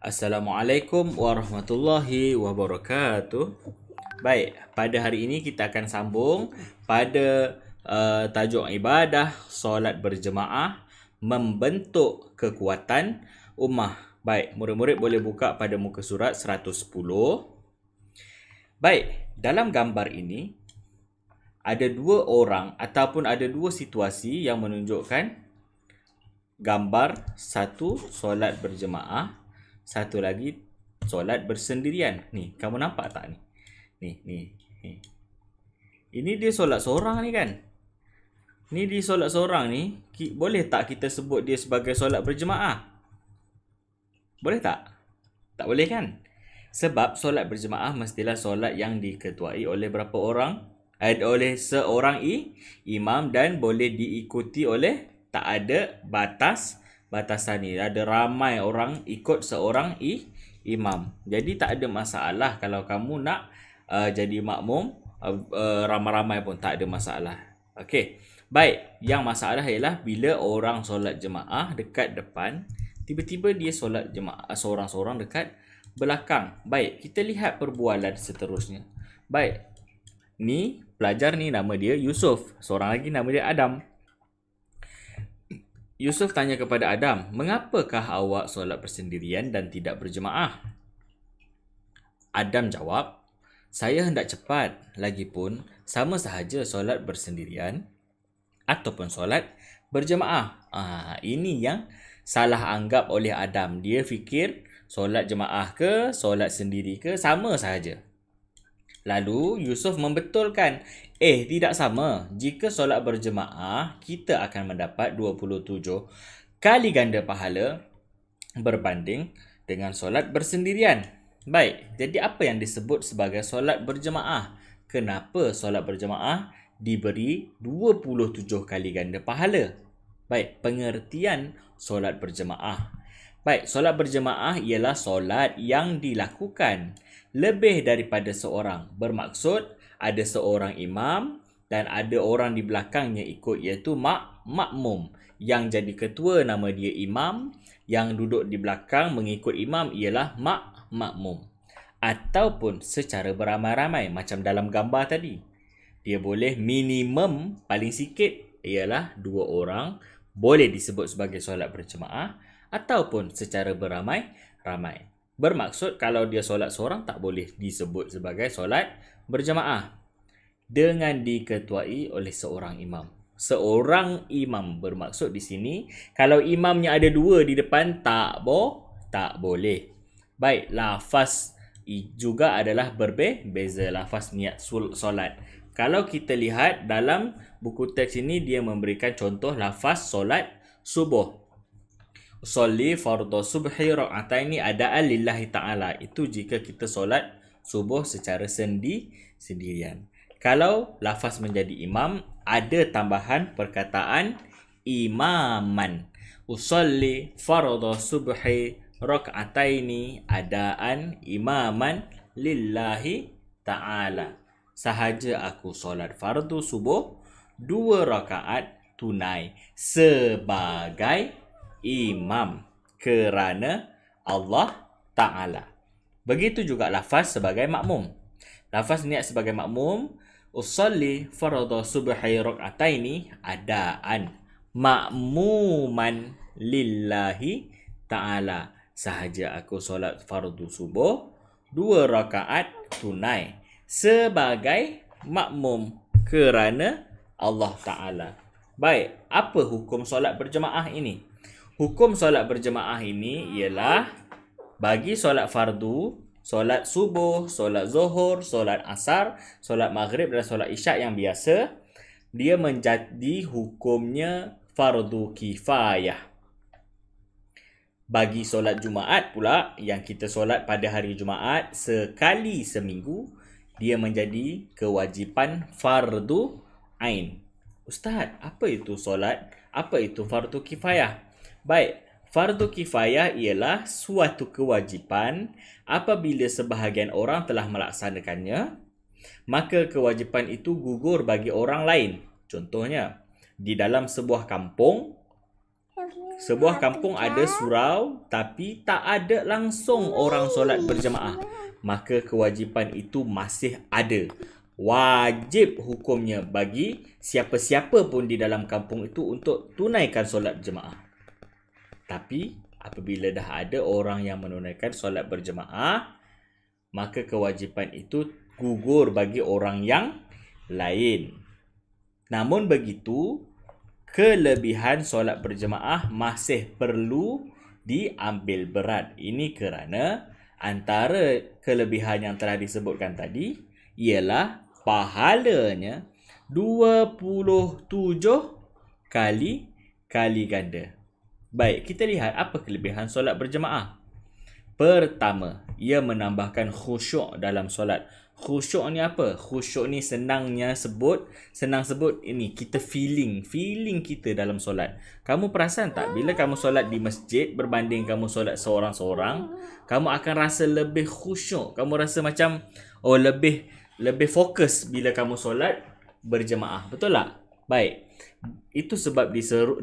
Assalamualaikum warahmatullahi wabarakatuh. Baik, pada hari ini kita akan sambung pada tajuk ibadah solat berjemaah membentuk kekuatan ummah. Baik, murid-murid boleh buka pada muka surat 110. Baik, dalam gambar ini ada dua orang ataupun ada dua situasi yang menunjukkan gambar satu solat berjemaah, satu lagi solat bersendirian. Ni, kamu nampak tak ni? Ni. Ini dia solat seorang ni kan? Ni dia solat seorang ni, boleh tak kita sebut dia sebagai solat berjemaah? Boleh tak? Tak boleh kan? Sebab solat berjemaah mestilah solat yang diketuai oleh berapa orang? Oleh seorang imam dan boleh diikuti oleh, tak ada batasan ni. Ada ramai orang ikut seorang imam. Jadi tak ada masalah kalau kamu nak jadi makmum ramai-ramai pun tak ada masalah. Okey. Baik, yang masalah ialah bila orang solat jemaah dekat depan, tiba-tiba dia solat jemaah seorang-seorang dekat belakang. Baik, kita lihat perbualan seterusnya. Baik. Ni pelajar ni nama dia Yusuf, seorang lagi nama dia Adam. Yusuf tanya kepada Adam, "Mengapakah awak solat bersendirian dan tidak berjemaah?" Adam jawab, "Saya hendak cepat, lagipun sama sahaja solat bersendirian ataupun solat berjemaah." Ini yang salah anggap oleh Adam. Dia fikir solat jemaah ke solat sendiri ke sama sahaja. Lalu Yusuf membetulkan, tidak sama. Jika solat berjemaah, kita akan mendapat 27 kali ganda pahala berbanding dengan solat bersendirian. Baik, jadi apa yang disebut sebagai solat berjemaah? Kenapa solat berjemaah diberi 27 kali ganda pahala? Baik, pengertian solat berjemaah. Baik, solat berjemaah ialah solat yang dilakukan lebih daripada seorang. Bermaksud ada seorang imam dan ada orang di belakangnya ikut, iaitu makmum. Yang jadi ketua nama dia imam, yang duduk di belakang mengikut imam ialah makmum. Ataupun secara beramai-ramai macam dalam gambar tadi. Dia boleh minimum paling sikit ialah 2 orang, boleh disebut sebagai solat berjemaah ataupun secara beramai-ramai. Bermaksud kalau dia solat seorang tak boleh disebut sebagai solat berjemaah. Dengan diketuai oleh seorang imam. Seorang imam bermaksud di sini kalau imamnya ada 2 di depan tak boleh. Baik, lafaz juga adalah berbeza, lafaz niat solat. Kalau kita lihat dalam buku teks ini dia memberikan contoh lafaz solat subuh. Sholli fardhu subhi rak'ataini adaan lillahi ta'ala. Itu jika kita solat subuh secara sendirian. Kalau lafaz menjadi imam, ada tambahan perkataan imaman. Usolli fardhu subhi rak'ataini adaan imaman lillahi ta'ala. Sahaja aku solat fardu subuh 2 rakaat tunai sebagai imam kerana Allah Ta'ala. Begitu juga lafaz sebagai makmum. Lafaz niat sebagai makmum, usolli fardhu subhi rak'ataini adaan makmuman lillahi ta'ala. Sahaja aku solat fardu subuh 2 rakaat tunai sebagai makmum kerana Allah Ta'ala. Baik, apa hukum solat berjemaah ini? Hukum solat berjemaah ini ialah bagi solat fardu, solat subuh, solat zuhur, solat asar, solat maghrib dan solat isyak yang biasa, dia menjadi hukumnya fardu kifayah. Bagi solat Jumaat pula, yang kita solat pada hari Jumaat sekali seminggu, dia menjadi kewajipan fardu ain. Ustaz, apa itu solat? Apa itu fardu kifayah? Baik, fardu kifayah ialah suatu kewajipan apabila sebahagian orang telah melaksanakannya, maka kewajipan itu gugur bagi orang lain. Contohnya, di dalam sebuah kampung sebuah kampung ada surau tapi tak ada langsung orang solat berjemaah, maka kewajipan itu masih ada. Wajib hukumnya bagi siapa-siapa pun di dalam kampung itu untuk tunaikan solat berjemaah. Tapi apabila dah ada orang yang menunaikan solat berjemaah, maka kewajipan itu gugur bagi orang yang lain. Namun begitu, kelebihan solat berjemaah masih perlu diambil berat. Ini kerana antara kelebihan yang telah disebutkan tadi ialah pahalanya 27 kali ganda. Baik, kita lihat apa kelebihan solat berjemaah. Pertama, ia menambahkan khusyuk dalam solat. Khusyuk ni apa? Khusyuk ni senang sebut ini kita feeling kita dalam solat. Kamu perasan tak bila kamu solat di masjid berbanding kamu solat seorang-seorang, kamu akan rasa lebih khusyuk. Kamu rasa macam lebih fokus bila kamu solat berjemaah. Betul tak? Baik. Itu sebab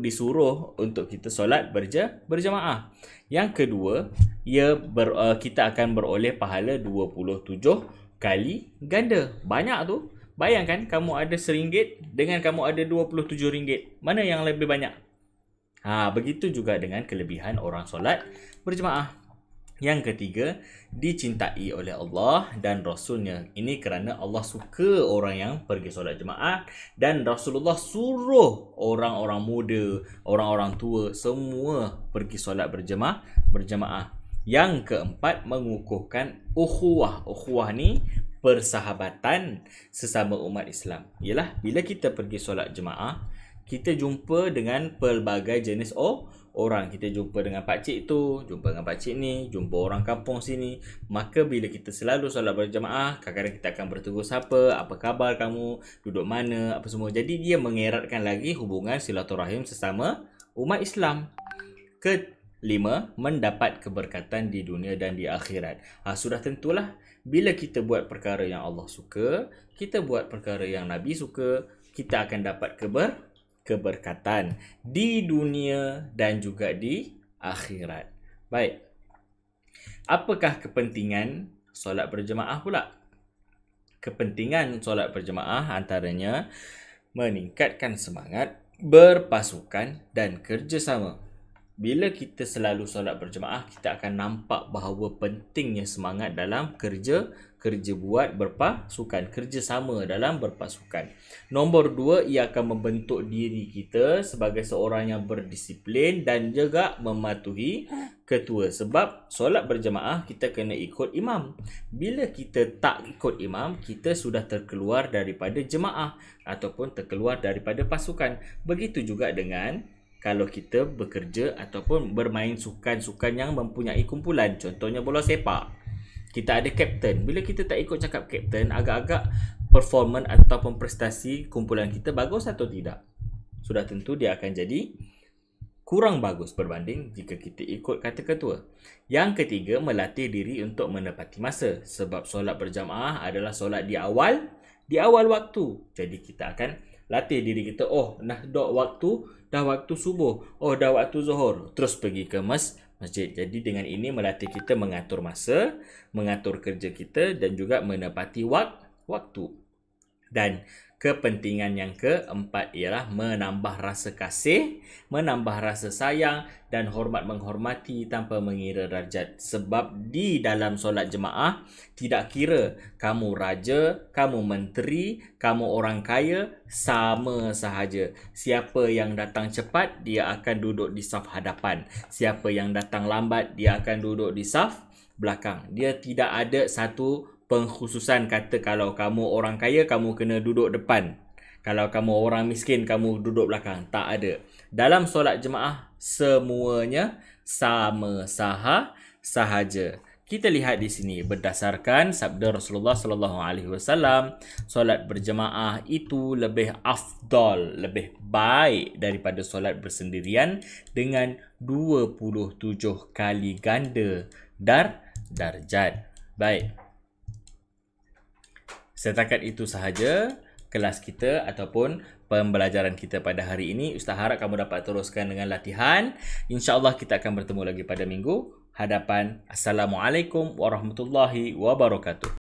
disuruh untuk kita solat berjemaah. Yang kedua, kita akan beroleh pahala 27 kali ganda. Banyak tu. Bayangkan kamu ada RM1 dengan kamu ada RM27. Mana yang lebih banyak? Begitu juga dengan kelebihan orang solat berjemaah. Yang ketiga, dicintai oleh Allah dan Rasulnya. Ini kerana Allah suka orang yang pergi solat jemaah dan Rasulullah suruh orang-orang muda, orang-orang tua semua pergi solat berjemaah. Yang keempat, mengukuhkan ukhuwah. Ukhuwah ni persahabatan sesama umat Islam. Ialah bila kita pergi solat jemaah, kita jumpa dengan pelbagai jenis orang. Kita jumpa dengan pakcik tu, jumpa dengan pakcik ni, jumpa orang kampung sini. Maka bila kita selalu solat berjemaah, kadang-kadang kita akan bertegur sapa, apa khabar kamu, duduk mana, apa semua. Jadi dia mengeratkan lagi hubungan silaturahim sesama umat Islam. Kelima, mendapat keberkatan di dunia dan di akhirat. Sudah tentulah bila kita buat perkara yang Allah suka, kita buat perkara yang Nabi suka, kita akan dapat keberkatan di dunia dan juga di akhirat. Baik. Apakah kepentingan solat berjemaah pula? Kepentingan solat berjemaah antaranya meningkatkan semangat berpasukan dan kerjasama. Bila kita selalu solat berjemaah, kita akan nampak bahawa pentingnya semangat dalam kerja buat berpasukan, kerjasama dalam berpasukan. Nombor 2, ia akan membentuk diri kita sebagai seorang yang berdisiplin dan juga mematuhi ketua. Sebab solat berjemaah kita kena ikut imam. Bila kita tak ikut imam, kita sudah terkeluar daripada jemaah ataupun terkeluar daripada pasukan. Begitu juga dengan kalau kita bekerja ataupun bermain sukan-sukan yang mempunyai kumpulan. Contohnya bola sepak. Kita ada kapten. Bila kita tak ikut cakap kapten, agak-agak performance ataupun prestasi kumpulan kita bagus atau tidak? Sudah tentu dia akan jadi kurang bagus berbanding jika kita ikut kata ketua. Yang ketiga, melatih diri untuk menepati masa. Sebab solat berjamaah adalah solat di awal waktu. Jadi kita akan latih diri kita, dah waktu subuh, dah waktu zuhur, terus pergi ke masjid. Jadi dengan ini melatih kita mengatur masa, mengatur kerja kita dan juga menepati waktu. Dan kepentingan yang keempat ialah menambah rasa kasih, menambah rasa sayang dan hormat menghormati tanpa mengira darjat. Sebab di dalam solat jemaah tidak kira kamu raja, kamu menteri, kamu orang kaya, sama sahaja. Siapa yang datang cepat, dia akan duduk di saf hadapan. Siapa yang datang lambat, dia akan duduk di saf belakang. Dia tidak ada satu pengkhususan kata kalau kamu orang kaya, kamu kena duduk depan. Kalau kamu orang miskin, kamu duduk belakang. Tak ada. Dalam solat jemaah, semuanya sama sahaja. Kita lihat di sini berdasarkan sabda Rasulullah sallallahu alaihi wasallam, solat berjemaah itu lebih afdal, lebih baik daripada solat bersendirian dengan 27 kali ganda darjat. Baik. Setakat itu sahaja kelas kita ataupun pembelajaran kita pada hari ini. Ustaz harap kamu dapat teruskan dengan latihan. InsyaAllah kita akan bertemu lagi pada minggu hadapan. Assalamualaikum warahmatullahi wabarakatuh.